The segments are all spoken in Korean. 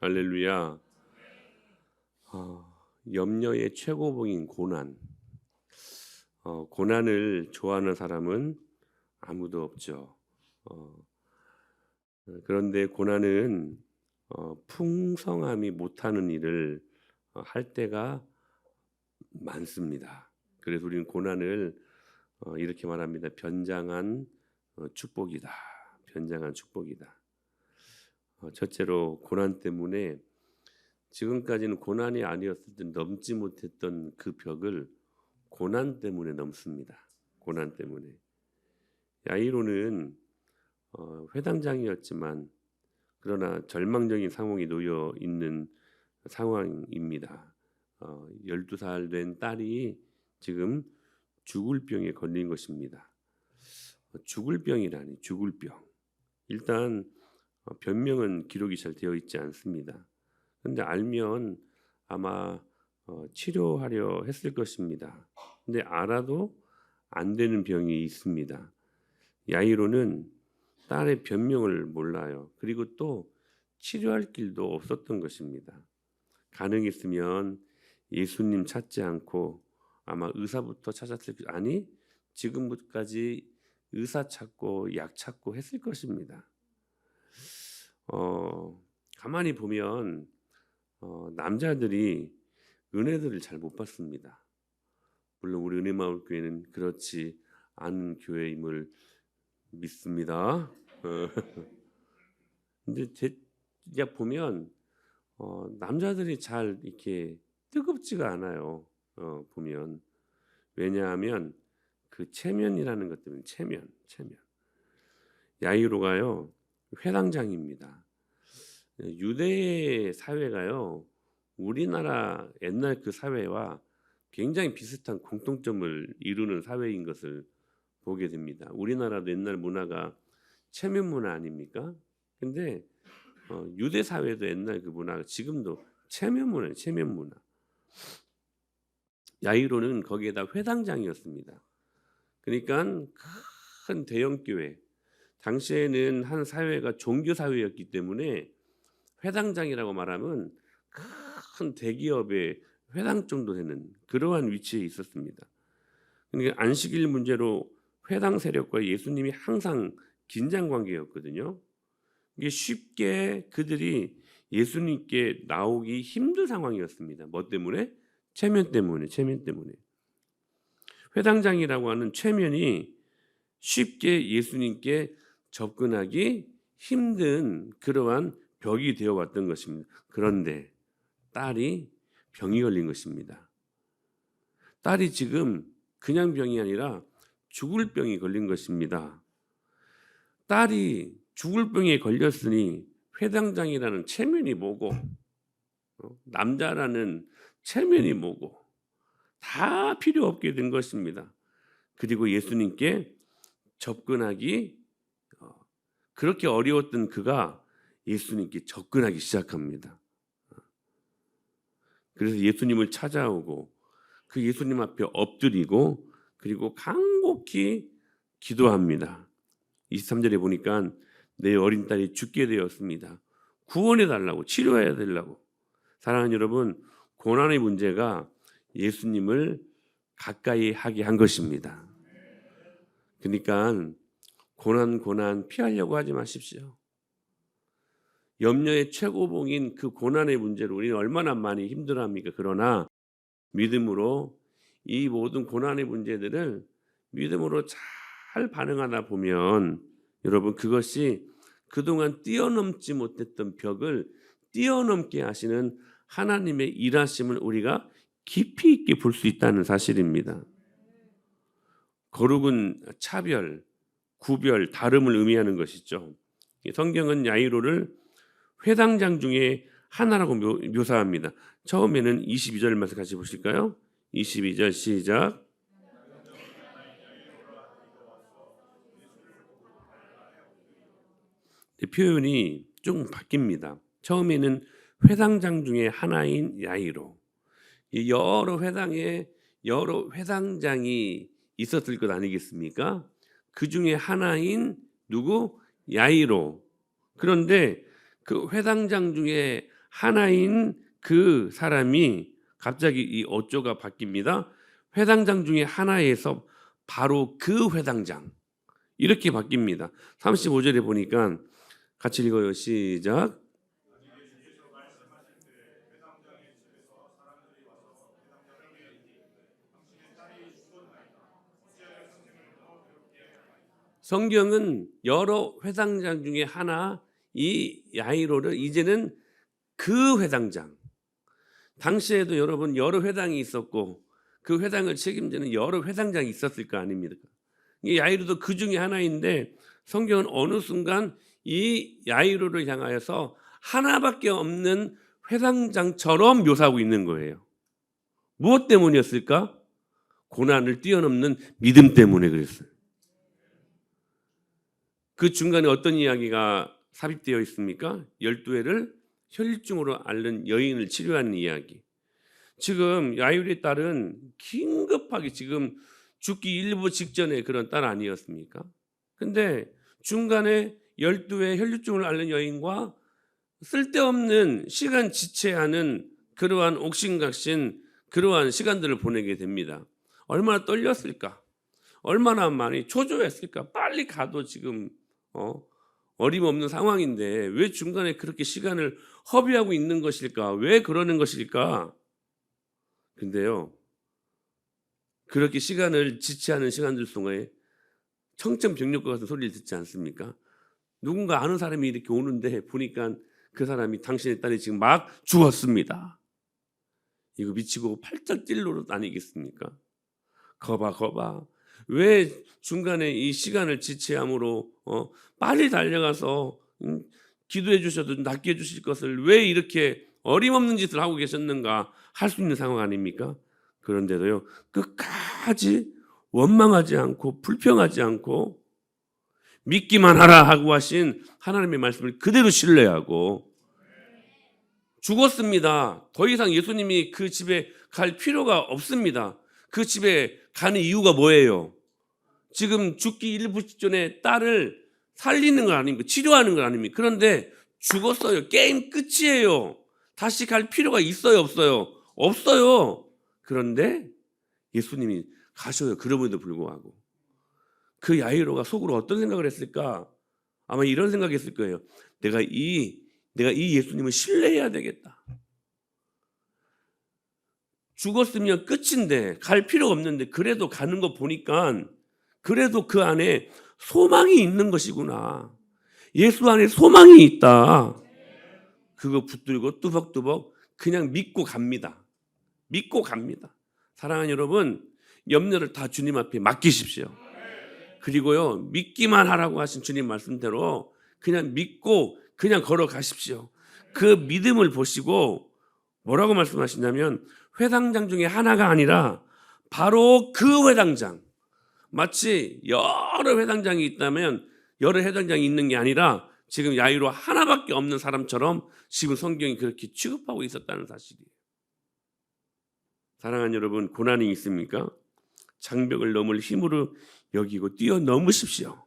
할렐루야. 염려의 최고봉인 고난. 고난을 좋아하는 사람은 아무도 없죠. 그런데 고난은 풍성함이 못하는 일을 할 때가 많습니다. 그래서 우리는 고난을 이렇게 말합니다. 변장한 축복이다. 변장한 축복이다. 첫째로 고난 때문에 지금까지는 고난이 아니었을 때 넘지 못했던 그 벽을 고난 때문에 넘습니다. 고난 때문에. 야이로는 회당장이었지만 그러나 절망적인 상황에 놓여 있는 상황입니다. 12살 된 딸이 지금 죽을 병에 걸린 것입니다. 죽을 병이라니, 죽을 병. 일단 변명은 기록이 잘 되어 있지 않습니다. 그런데 알면 아마 치료하려 했을 것입니다. 근데 알아도 안 되는 병이 있습니다. 야이로는 딸의 변명을 몰라요. 그리고 또 치료할 길도 없었던 것입니다. 가능했으면 예수님 찾지 않고 아마 의사부터 찾았을 아니 지금까지 의사 찾고 약 찾고 했을 것입니다. 가만히 보면 남자들이 은혜들을 잘 못 받습니다. 물론 우리 은혜마을교회는 그렇지 않은 교회임을 믿습니다. 근데 제가 보면 남자들이 잘 이렇게 뜨겁지가 않아요. 보면 왜냐하면 그 체면이라는 것 때문에 체면. 야이로가요 회당장입니다. 유대 사회가요 우리나라 옛날 그 사회와 굉장히 비슷한 공통점을 이루는 사회인 것을 보게 됩니다. 우리나라도 옛날 문화가 체면 문화 아닙니까? 근데 유대 사회도 옛날 그 문화가 지금도 체면 문화예요. 체면 문화. 야이로는 거기에다 회당장이었습니다. 그러니까 큰 대형 교회. 당시에는 한 사회가 종교 사회였기 때문에 회당장이라고 말하면 큰 대기업의 회당 정도 되는 그러한 위치에 있었습니다. 그러니까 안식일 문제로 회당 세력과 예수님이 항상 긴장 관계였거든요. 이게 쉽게 그들이 예수님께 나오기 힘든 상황이었습니다. 뭐 때문에? 체면 때문에. 회당장이라고 하는 체면이 쉽게 예수님께 접근하기 힘든 그러한 벽이 되어 왔던 것입니다. 그런데 딸이 병이 걸린 것입니다. 딸이 지금 그냥 병이 아니라 죽을 병이 걸린 것입니다. 딸이 죽을 병에 걸렸으니 회당장이라는 체면이 뭐고 남자라는 체면이 뭐고 다 필요 없게 된 것입니다. 그리고 예수님께 접근하기 그렇게 어려웠던 그가 예수님께 접근하기 시작합니다. 그래서 예수님을 찾아오고 그 예수님 앞에 엎드리고 그리고 간곡히 기도합니다. 23절에 보니까 내 어린 딸이 죽게 되었습니다. 구원해 달라고, 치료해야 되려고. 사랑하는 여러분, 고난의 문제가 예수님을 가까이 하게 한 것입니다. 그러니까 고난 피하려고 하지 마십시오. 염려의 최고봉인 그 고난의 문제로 우리는 얼마나 많이 힘들어합니까? 그러나 믿음으로 이 모든 고난의 문제들을 믿음으로 잘 반응하다 보면 여러분 그것이 그동안 뛰어넘지 못했던 벽을 뛰어넘게 하시는 하나님의 일하심을 우리가 깊이 있게 볼 수 있다는 사실입니다. 거룩은 차별, 구별, 다름을 의미하는 것이죠. 성경은 야이로를 회당장 중에 하나라고 묘사합니다. 처음에는 22절 말씀 같이 보실까요? 22절 시작. 표현이 좀 바뀝니다. 처음에는 회당장 중에 하나인 야이로. 여러 회당에 여러 회당장이 있었을 것 아니겠습니까? 그 중에 하나인 누구? 야이로. 그런데 그 회당장 중에 하나인 그 사람이 갑자기 이 어조가 바뀝니다. 회당장 중에 하나에서 바로 그 회당장 이렇게 바뀝니다. 35절에 보니까 같이 읽어요. 시작. 성경은 여러 회당장 중에 하나 이 야이로를 이제는 그 회당장. 당시에도 여러분 여러 회당이 있었고 그 회당을 책임지는 여러 회당장이 있었을 거 아닙니까? 이 야이로도 그 중에 하나인데 성경은 어느 순간 이 야이로를 향하여서 하나밖에 없는 회당장처럼 묘사하고 있는 거예요. 무엇 때문이었을까? 고난을 뛰어넘는 믿음 때문에 그랬어요. 그 중간에 어떤 이야기가 삽입되어 있습니까? 12회를 혈류증으로 앓는 여인을 치료하는 이야기. 지금 야율의 딸은 긴급하게 지금 죽기 일부 직전에 그런 딸 아니었습니까? 근데 중간에 12회 혈류증을 앓는 여인과 쓸데없는 시간 지체하는 그러한 옥신각신 그러한 시간들을 보내게 됩니다. 얼마나 떨렸을까? 얼마나 많이 초조했을까? 빨리 가도 지금 어림없는 상황인데 왜 중간에 그렇게 시간을 허비하고 있는 것일까? 왜 그러는 것일까? 근데요, 그렇게 시간을 지체하는 시간들 동안에 청천벽력과 같은 소리를 듣지 않습니까? 누군가 아는 사람이 이렇게 오는데 보니까 그 사람이 당신의 딸이 지금 막 죽었습니다. 이거 미치고 팔짝 뛸 노릇 아니겠습니까? 거봐. 왜 중간에 이 시간을 지체함으로 빨리 달려가서 기도해 주셔도 낫게 해주실 것을 왜 이렇게 어림없는 짓을 하고 계셨는가 할 수 있는 상황 아닙니까? 그런데도요 끝까지 원망하지 않고 불평하지 않고 믿기만 하라 하고 하신 하나님의 말씀을 그대로 신뢰하고 죽었습니다. 더 이상 예수님이 그 집에 갈 필요가 없습니다. 그 집에 가는 이유가 뭐예요? 지금 죽기 일부 직전에 딸을 살리는 건 아닙니까? 치료하는 건 아닙니까? 그런데 죽었어요. 게임 끝이에요. 다시 갈 필요가 있어요? 없어요? 없어요. 그런데 예수님이 가셔요. 그럼에도 불구하고. 그 야이로가 속으로 어떤 생각을 했을까? 아마 이런 생각했을 거예요. 내가 이 예수님을 신뢰해야 되겠다. 죽었으면 끝인데 갈 필요가 없는데 그래도 가는 거 보니까 그래도 그 안에 소망이 있는 것이구나. 예수 안에 소망이 있다. 그거 붙들고 뚜벅뚜벅 그냥 믿고 갑니다. 믿고 갑니다. 사랑하는 여러분, 염려를 다 주님 앞에 맡기십시오. 그리고요, 믿기만 하라고 하신 주님 말씀대로 그냥 믿고 그냥 걸어가십시오. 그 믿음을 보시고 뭐라고 말씀하시냐면 회당장 중에 하나가 아니라 바로 그 회당장. 마치 여러 회당장이 있다면 여러 회당장이 있는 게 아니라 지금 야이로 하나밖에 없는 사람처럼 지금 성경이 그렇게 취급하고 있었다는 사실이에요. 사랑하는 여러분, 고난이 있습니까? 장벽을 넘을 힘으로 여기고 뛰어넘으십시오.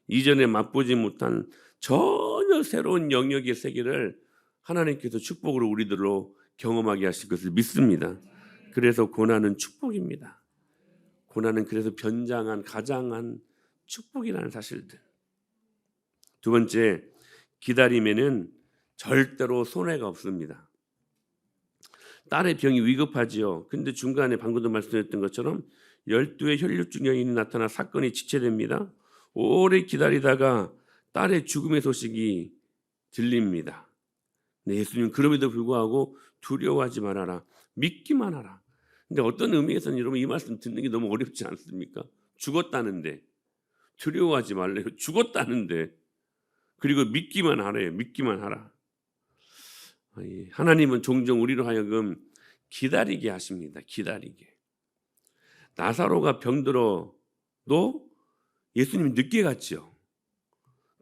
이전에 맛보지 못한 전혀 새로운 영역의 세계를 하나님께서 축복으로 우리들로 경험하게 하실 것을 믿습니다. 그래서 고난은 축복입니다. 고난은 그래서 변장한 가장한 축복이라는 사실들. 두 번째, 기다림에는 절대로 손해가 없습니다. 딸의 병이 위급하지요. 근데 중간에 방금도 말씀드렸던 것처럼 12의 혈류증 여인이 나타나 사건이 지체됩니다. 오래 기다리다가 딸의 죽음의 소식이 들립니다. 네, 예수님 그럼에도 불구하고 두려워하지 말아라. 믿기만 하라. 근데 어떤 의미에서는 여러분 이 말씀 듣는 게 너무 어렵지 않습니까? 죽었다는데 두려워하지 말래요. 죽었다는데 그리고 믿기만 하래요. 믿기만 하라. 하나님은 종종 우리로 하여금 기다리게 하십니다. 기다리게. 나사로가 병들어도 예수님이 늦게 갔죠.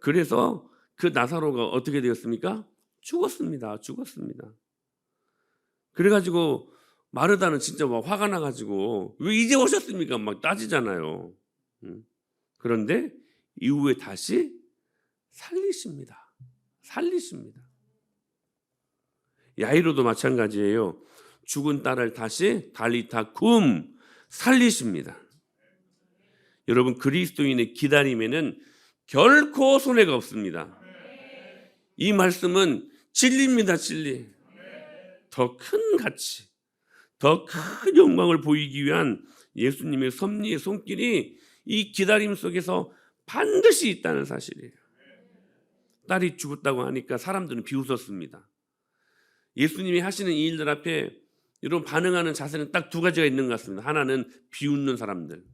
그래서 그 나사로가 어떻게 되었습니까? 죽었습니다. 그래가지고 마르다는 진짜 막 화가 나가지고 왜 이제 오셨습니까? 막 따지잖아요. 그런데 이후에 다시 살리십니다. 야이로도 마찬가지예요. 죽은 딸을 다시 달리타 쿰 살리십니다. 여러분, 그리스도인의 기다림에는 결코 손해가 없습니다. 이 말씀은 진리입니다. 진리. 더 큰 가치, 더 큰 영광을 보이기 위한 예수님의 섭리의 손길이 이 기다림 속에서 반드시 있다는 사실이에요. 딸이 죽었다고 하니까 사람들은 비웃었습니다. 예수님이 하시는 이 일들 앞에 여러분 반응하는 자세는 딱 두 가지가 있는 것 같습니다. 하나는 비웃는 사람들.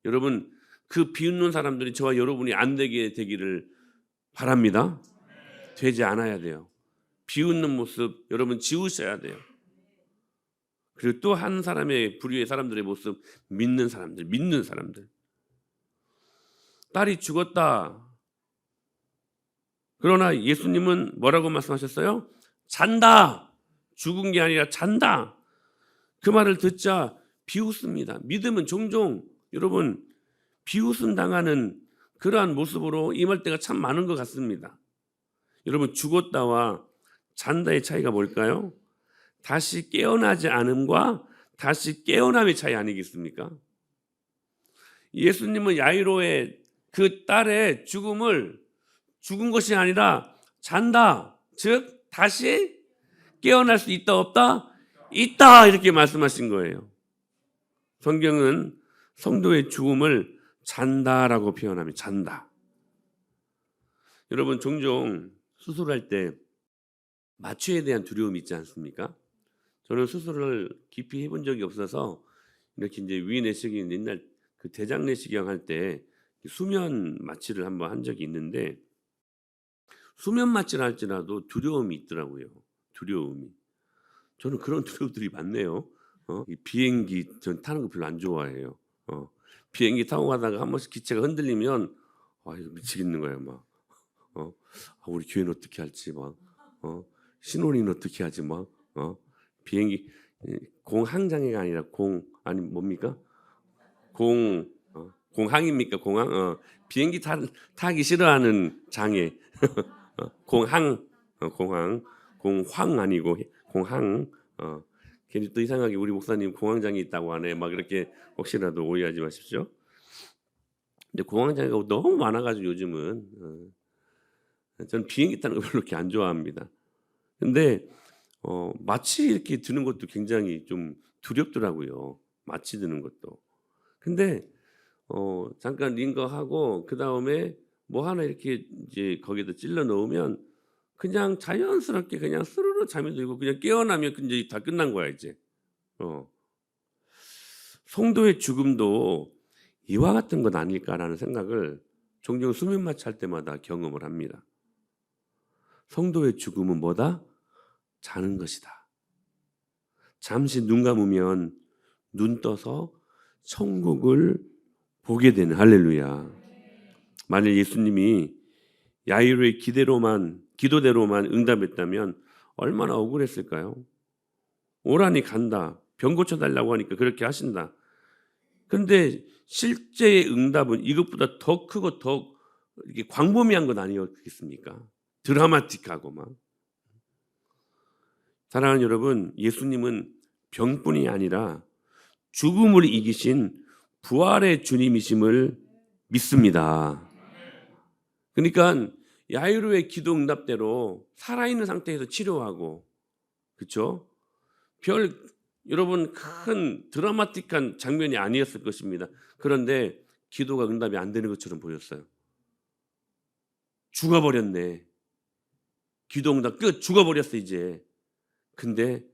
여러분, 그 비웃는 사람들이 저와 여러분이 안 되게 되기를 바랍니다. 되지 않아야 돼요. 비웃는 모습 여러분 지우셔야 돼요. 그리고 또 한 사람의 부류의 사람들의 모습, 믿는 사람들. 딸이 죽었다. 그러나 예수님은 뭐라고 말씀하셨어요? 잔다. 죽은 게 아니라 잔다. 그 말을 듣자 비웃습니다. 믿음은 종종 여러분 비웃음 당하는 그러한 모습으로 임할 때가 참 많은 것 같습니다. 여러분, 죽었다와 잔다의 차이가 뭘까요? 다시 깨어나지 않음과 다시 깨어남의 차이 아니겠습니까? 예수님은 야이로의 그 딸의 죽은 것이 아니라 잔다. 즉 다시 깨어날 수 있다 없다? 있다. 이렇게 말씀하신 거예요. 성경은 성도의 죽음을 잔다라고 표현합니다. 잔다. 여러분, 종종 수술할 때 마취에 대한 두려움이 있지 않습니까? 저는 수술을 깊이 해본 적이 없어서 이렇게 이제 위 내시경, 옛날 그 대장 내시경 할 때 수면 마취를 한번 한 적이 있는데, 수면 마취를 할지라도 두려움이 있더라고요. 두려움이. 저는 그런 두려움들이 많네요. 이 비행기 전 타는 거 별로 안 좋아해요. 비행기 타고 가다가 한 번씩 기체가 흔들리면 이거 미치겠는 거예요. 막 우리 교회는 어떻게 할지 막 신혼이는 어떻게 하지 막 비행기 공항장애가 아니라 아니 뭡니까? 공항입니까? 공항? 비행기 타기 싫어하는 장애. 공황 아니고 공항. 괜히 또 이상하게 우리 목사님 공황장애 있다고 하네. 막 이렇게 혹시라도 오해하지 마십시오. 근데 공황장애가 너무 많아가지고 요즘은 저는 비행기 타는 거 별로 그렇게 안 좋아합니다. 근데 마취 이렇게 드는 것도 굉장히 좀 두렵더라고요. 마취 드는 것도. 근데 잠깐 링거하고 그 다음에 뭐 하나 이렇게 이제 거기다 찔러 넣으면 그냥 자연스럽게 그냥 스르르 잠이 들고 그냥 깨어나면 이제 다 끝난 거야 이제. 성도의 죽음도 이와 같은 것 아닐까라는 생각을 종종 수면 마취할 때마다 경험을 합니다. 성도의 죽음은 뭐다? 자는 것이다. 잠시 눈 감으면 눈 떠서 천국을 보게 되는, 할렐루야. 만일 예수님이 야이로의 기도대로만 응답했다면 얼마나 억울했을까요? 오라니 간다. 병 고쳐달라고 하니까 그렇게 하신다. 그런데 실제의 응답은 이것보다 더 크고 더 이렇게 광범위한 것 아니었겠습니까? 드라마틱하고 막. 사랑하는 여러분, 예수님은 병뿐이 아니라 죽음을 이기신 부활의 주님이심을 믿습니다. 그러니까 야이로의 기도 응답대로 살아있는 상태에서 치료하고, 그렇죠? 여러분 큰 드라마틱한 장면이 아니었을 것입니다. 그런데 기도가 응답이 안 되는 것처럼 보였어요. 죽어버렸네. 기도 응답 끝. 죽어버렸어 이제. 근데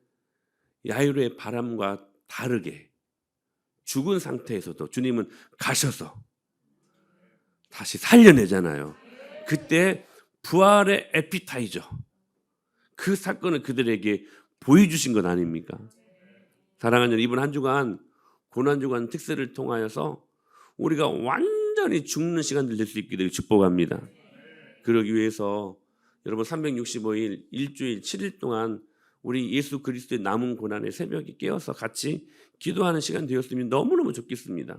야이로의 바람과 다르게 죽은 상태에서도 주님은 가셔서 다시 살려내잖아요. 그때 부활의 에피타이저, 그 사건을 그들에게 보여주신 것 아닙니까? 사랑하는 이번 한 주간 고난주간 특세를 통하여서 우리가 완전히 죽는 시간들 될 수 있게 되길 축복합니다. 그러기 위해서 여러분 365일 일주일 7일 동안 우리 예수 그리스도의 남은 고난의 새벽에 깨어서 같이 기도하는 시간 되었으면 너무너무 좋겠습니다.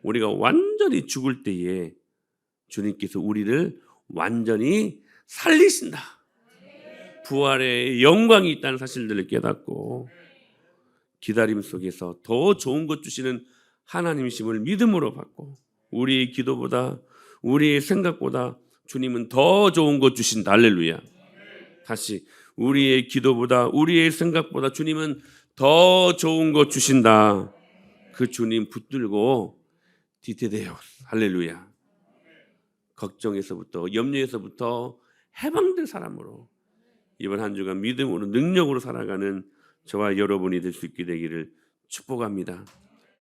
우리가 완전히 죽을 때에 주님께서 우리를 완전히 살리신다. 부활의 영광이 있다는 사실들을 깨닫고 기다림 속에서 더 좋은 것 주시는 하나님이심을 믿음으로 받고 우리의 기도보다 우리의 생각보다 주님은 더 좋은 것 주신다. 할렐루야. 다시 우리의 기도보다 우리의 생각보다 주님은 더 좋은 것 주신다. 그 주님 붙들고 뒤태대요. 할렐루야. 걱정에서부터 염려에서부터 해방된 사람으로 이번 한 주간 믿음으로 능력으로 살아가는 저와 여러분이 될 수 있게 되기를 축복합니다.